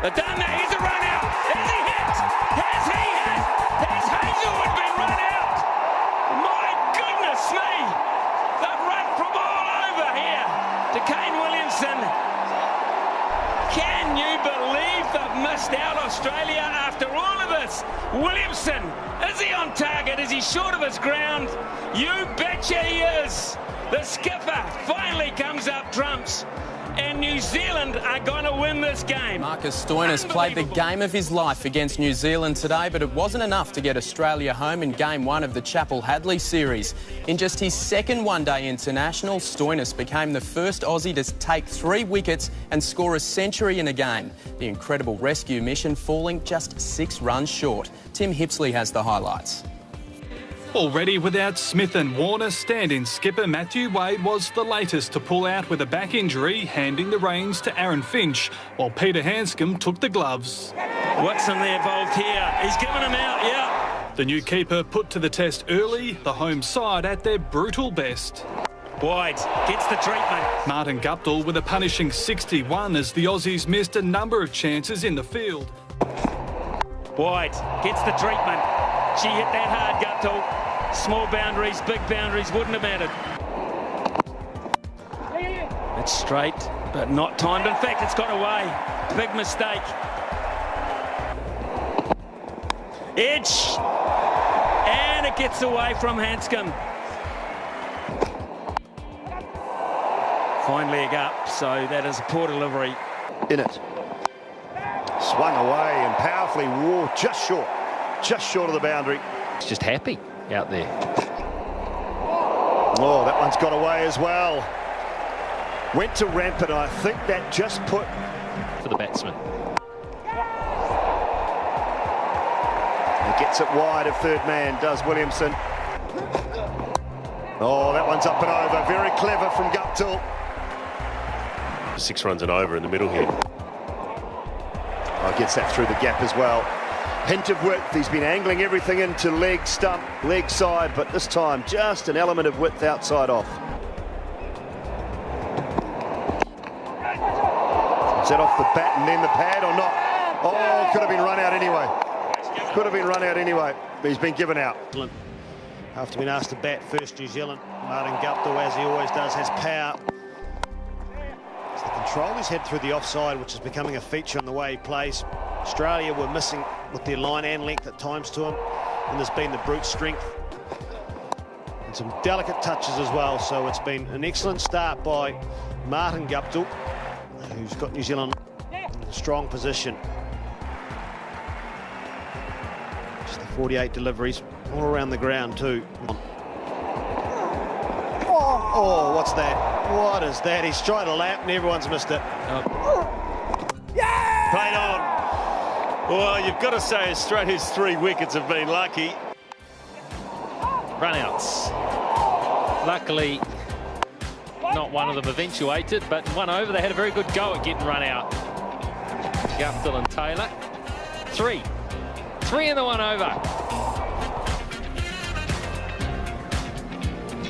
But done there, here's a run out. Is he hit? Has he hit? Has Hazelwood been run out? My goodness me. They've run from all over here to Kane Williamson. Can you believe they've missed out Australia after all of this? Williamson, is he on target? Is he short of his ground? You betcha he is. The skipper finally comes up trumps. And New Zealand are going to win this game. Marcus Stoinis played the game of his life against New Zealand today, but it wasn't enough to get Australia home in Game 1 of the Chappell-Hadley series. In just his second one-day international, Stoinis became the first Aussie to take 3 wickets and score a century in a game. The incredible rescue mission falling just 6 runs short. Tim Hipsley has the highlights. Already without Smith and Warner, stand-in skipper Matthew Wade was the latest to pull out with a back injury, handing the reins to Aaron Finch, while Peter Hanscom took the gloves. Watson there involved here. He's given him out, yeah. The new keeper put to the test early, the home side at their brutal best. Wide, gets the treatment. Martin Guptill with a punishing 61 as the Aussies missed a number of chances in the field. Wide, gets the treatment. She hit that hard, Guptill. Small boundaries, big boundaries, wouldn't have mattered. It's straight, but not timed. In fact, it's got away. Big mistake. Edge. And it gets away from Hanscom. Fine leg up, so that is a poor delivery. In it. Swung away and powerfully, whoa, just short of the boundary. He's just happy out there. Oh, that one's got away as well. Went to rampant, I think that just put... For the batsman. He gets it wide of third man, does Williamson. Oh, that one's up and over. Very clever from Guptill. 6 runs and over in the middle here. Oh, gets that through the gap as well. Hint of width, he's been angling everything into leg stump, leg side, but this time just an element of width outside off. Is that off the bat and then the pad or not? Oh, could have been run out anyway. Could have been run out anyway, but he's been given out. After being asked to bat first, New Zealand, Martin Guptill, as he always does, has power. As the control his head through the offside, which is becoming a feature on the way he plays. Australia were missing with their line and length at times to him, and there's been the brute strength and some delicate touches as well. So it's been an excellent start by Martin Guptill, who's got New Zealand in a strong position. Just the 48 deliveries all around the ground too. Oh, what's that? What is that? He's tried to lap and everyone's missed it. Played on. Well, you've got to say Australia's 3 wickets have been lucky. Runouts. Luckily, not one of them eventuated, but one over. They had a very good go at getting run out. Guptill and Taylor. 3 in the one over.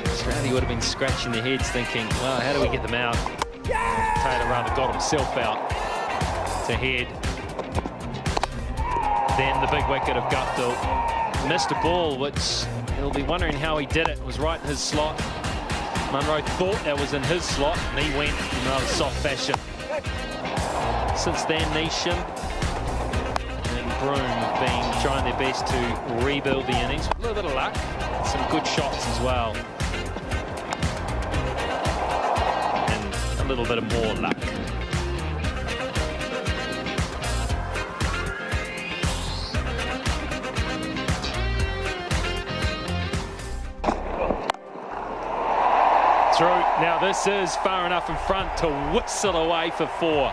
Australia would have been scratching their heads thinking, well, how do we get them out? Taylor rather got himself out to head. Then the big wicket of Guptill. Missed a ball, which he'll be wondering how he did it. It was right in his slot. Munro thought that was in his slot, and he went in another soft fashion. Since then, Neesham and Broome have been trying their best to rebuild the innings. A little bit of luck, some good shots as well. And a little bit of more luck. Through. Now this is far enough in front to whistle away for 4.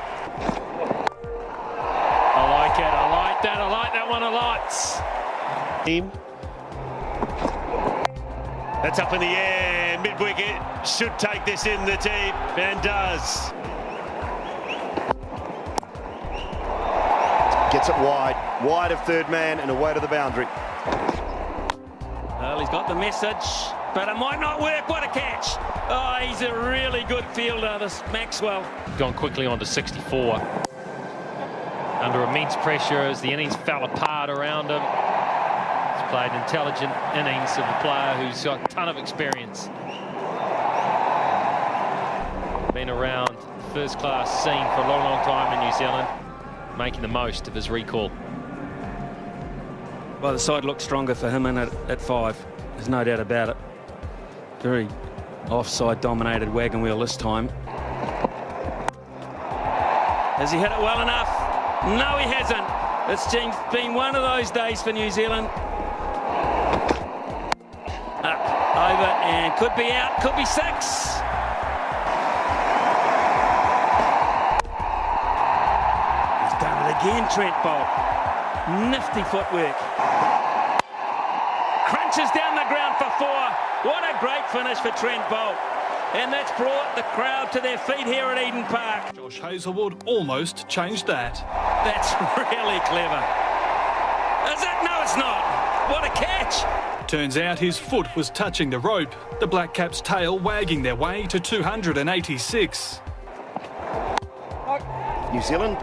I like it, I like that, I like that one a lot. Team. That's up in the air, mid-wicket, should take this in the deep, and does. Gets it wide of third man and away to the boundary. Well, he's got the message, but it might not work. What a catch. Oh, he's a really good fielder, this Maxwell. Gone quickly on to 64. under immense pressure as the innings fell apart around him. He's played intelligent innings of a player who's got a ton of experience. Been around the first-class scene for a long, long time in New Zealand, making the most of his recall. Well, the side looks stronger for him in at 5. There's no doubt about it. Very offside-dominated wagon wheel this time. Has he hit it well enough? No, he hasn't. It's been one of those days for New Zealand. Up, over, and could be out, could be 6. He's done it again, Trent Boult. Nifty footwork. Crunches down the ground for 4. What a great finish for Trent Boult. And that's brought the crowd to their feet here at Eden Park. Josh Hazlewood almost changed that. That's really clever. Is it? No, it's not. What a catch. Turns out his foot was touching the rope. The Black Caps' tail wagging their way to 286. New Zealand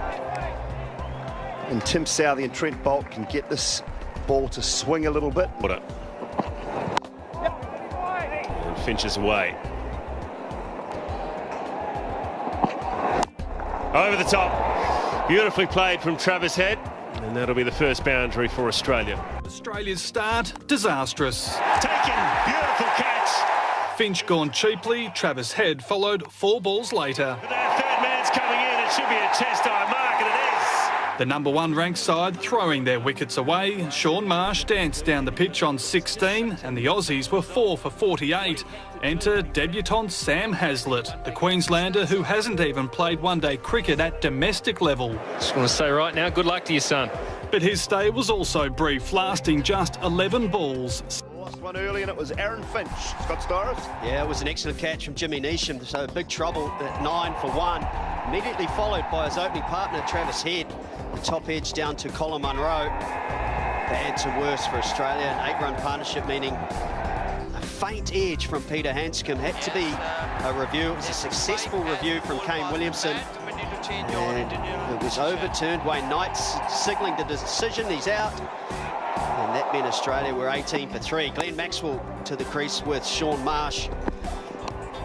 and Tim Southey and Trent Boult can get this ball to swing a little bit. What up? And Finch is away. Over the top. Beautifully played from Travis Head. And that'll be the first boundary for Australia. Australia's start, disastrous. Taken. Beautiful catch. Finch gone cheaply. Travis Head followed 4 balls later. But our third man's coming in. It should be a chest high mark, and it is. The number 1 ranked side throwing their wickets away. Shaun Marsh danced down the pitch on 16 and the Aussies were 4 for 48. Enter debutant Sam Hazlitt, the Queenslander who hasn't even played one-day cricket at domestic level. Just want to say right now, good luck to your son. But his stay was also brief, lasting just 11 balls. Lost one early and it was Aaron Finch. Scott Storris. Yeah, it was an excellent catch from Jimmy Neesham, so big trouble at 9 for 1. Immediately followed by his opening partner, Travis Head. The top edge down to Colin Munro. Bad to worse for Australia. An 8-run partnership, meaning a faint edge from Peter Handscomb. Had to be a review. It was a successful review from Kane Williamson. And it was overturned. Wayne Knight's signalling the decision. He's out. And that meant Australia were 18 for 3. Glenn Maxwell to the crease with Shaun Marsh.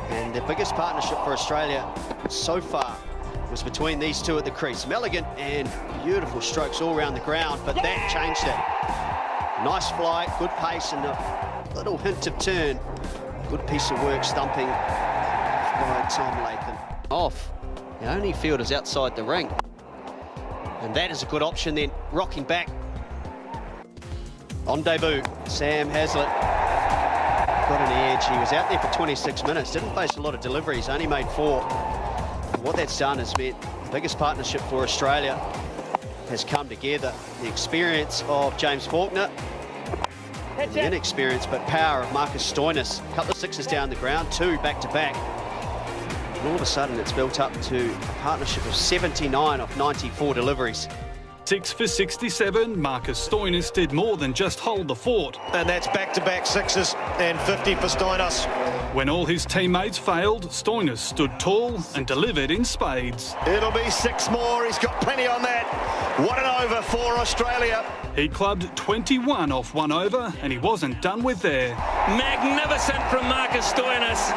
And the biggest partnership for Australia so far was between these two at the crease. Milligan, and beautiful strokes all around the ground, but that changed it. Nice flight, good pace, and a little hint of turn. Good piece of work stumping by Tom Latham. Off. The only field is outside the ring. And that is a good option then, rocking back. On debut, Sam Hazlitt got an edge. He was out there for 26 minutes, didn't face a lot of deliveries, only made 4. And what that's done is meant the biggest partnership for Australia has come together. The experience of James Faulkner, and the inexperience but power of Marcus Stoinis. A couple of 6s down the ground, 2 back-to-back. And all of a sudden it's built up to a partnership of 79 off 94 deliveries. 6 for 67, Marcus Stoinis did more than just hold the fort. And that's back-to-back 6s and 50 for Stoinis. When all his teammates failed, Stoinis stood tall and delivered in spades. It'll be 6 more. He's got plenty on that. What an over for Australia. He clubbed 21 off 1 over and he wasn't done with there. Magnificent from Marcus Stoinis.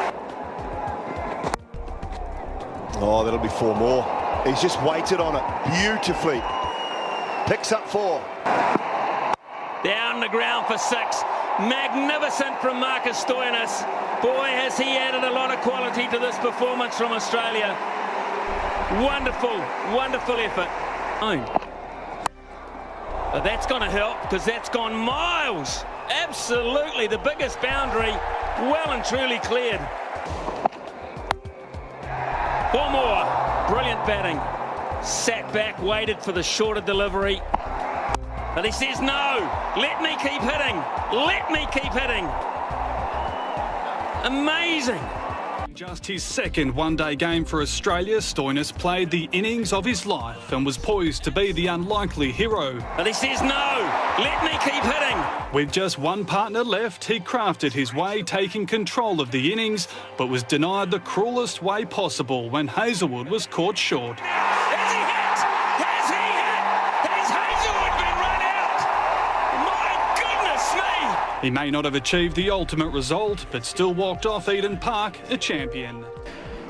Oh, that'll be 4 more. He's just waited on it beautifully. Picks up 4. Down the ground for 6. Magnificent from Marcus Stoinis. Boy, has he added a lot of quality to this performance from Australia. Wonderful, wonderful effort. But that's going to help because that's gone miles. Absolutely, the biggest boundary well and truly cleared. 4 more. Brilliant batting. Sat back, waited for the shorter delivery. But he says, no, let me keep hitting. Let me keep hitting. Amazing. Just his second one-day game for Australia, Stoinis played the innings of his life and was poised to be the unlikely hero. But he says, no, let me keep hitting. With just 1 partner left, he crafted his way, taking control of the innings, but was denied the cruelest way possible when Hazlewood was caught short. Has he hit? Has he hit? He may not have achieved the ultimate result, but still walked off Eden Park a champion.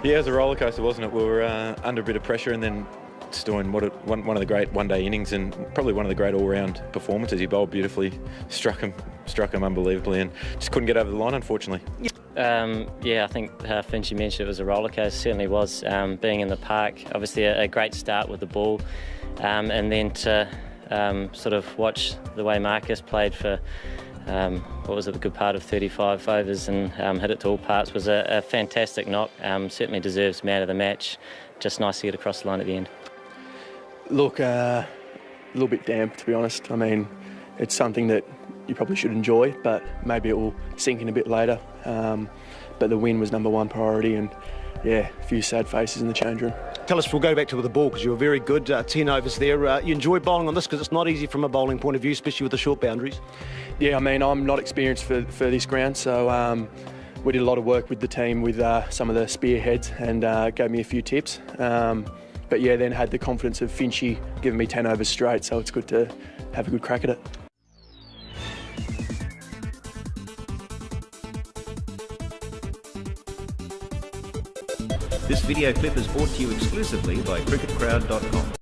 Yeah, it was a roller coaster, wasn't it? We were under a bit of pressure, and then just doing one of the great one-day innings and probably one of the great all-round performances. He bowled beautifully, struck him unbelievably, and just couldn't get over the line, unfortunately. Yeah, I think Finchy mentioned it was a roller coaster. Certainly was. Being in the park, obviously a great start with the ball, and then to sort of watch the way Marcus played for what was it, a good part of 35 overs and hit it to all parts was a fantastic knock. Certainly deserves man of the match. Just nice to get across the line at the end. Look, a little bit damp, to be honest. I mean, it's something that you probably should enjoy, but maybe it will sink in a bit later. But the win was number one priority, and yeah, a few sad faces in the change room. Tell us, we'll go back to the ball because you were very good, 10 overs there. You enjoyed bowling on this because it's not easy from a bowling point of view, especially with the short boundaries. Yeah, I mean, I'm not experienced for this ground, so we did a lot of work with the team with some of the spearheads and gave me a few tips. But yeah, then had the confidence of Finchy giving me 10 overs straight, so it's good to have a good crack at it. This video clip is brought to you exclusively by cricketcrowd.com.